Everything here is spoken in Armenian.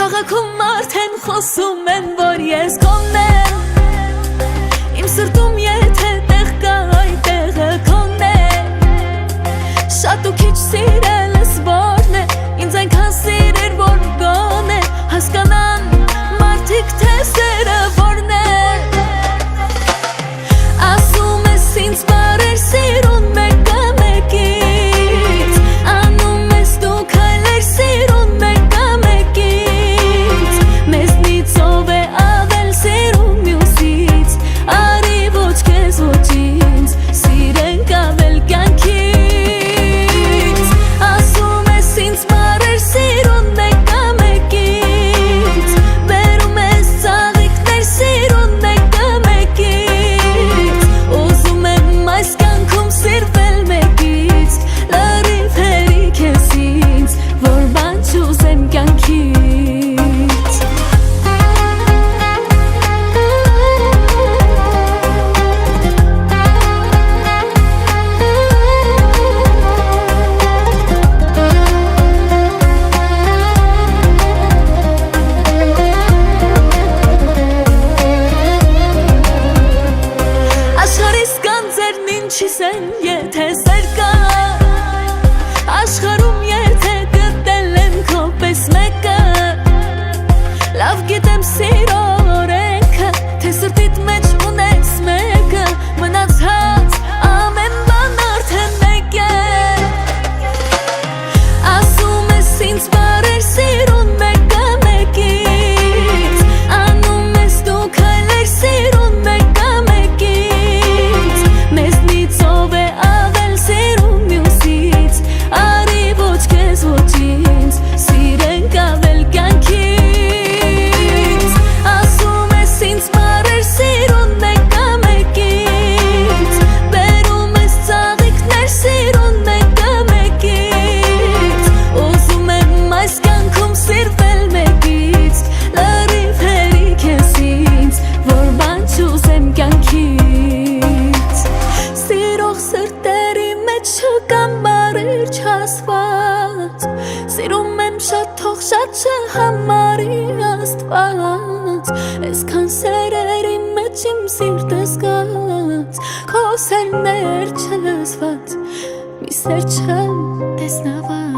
Քաղաքում արդեն խոսում են, որ ես քոնն եմ, իմ սրտում եթե տեղ կա, այդ տեղը քոնն է, շատ ու քիչ սիրելս որն է, ինձ այնքան սիրեր, որ գոնե հասկանան մարդիկ, թե սերը որն է, ասում ես ինձ բարեր սիրուն մեկը մեկից, անում ես դու քայլեր սիրուն մեկը մեկից, մեզնից ով է ավել սիրում մյուսից, արի ոչ քեզ ոչ ինձ, սիրենք ավել կյանքից, ասում ես ինձ բարեր սիրուն մեկը մեկից, բերում ես ծաղիկներ սիրուն մեկը մեկից, ուզում եմ այս կյանքում սիրվել մեկից, լրիվ հերիք ես ինձ, որ բան չուզեմ կյանքից, աշխարհիս կանձերն ինչիս են, եթե սեր կա, աշխարհում եթե գտել եմ քո պես մեկը, լավ գիտեմ սիրո օրենքը, թե սրտիդ մեջ ունես մեկը, մնացած ամեն բան արդեն մեկ է, ասում ես ինձ բարեր սիրուն մեկը մեկից, անում ես դու քայլեր սիրուն մեկը մեկից, մեզնից ով է ավել սիրում մյուսից, արի ոչ քեզ ոչ ինձ, սիրենք ավել կյանքից, ասում ես ինձ բարեր սիրուն մեկը մեկից, բերում ես ծաղիկներ սիրուն մեկը մեկից, ուզում եմ այս կյանքում սիրվել մեկից, լրիվ հերիք ես ինձ, որ բան չուզեմ կյանքից, սիրող սրտերի մեջ չկան բարեր չասված, սիրում եմ շատ թող շատ չհամարի Աստված, այսքան սերերի մեջ իմ սիրտը զգաց, քո սերներ չլսված, մի սեր չտեսնված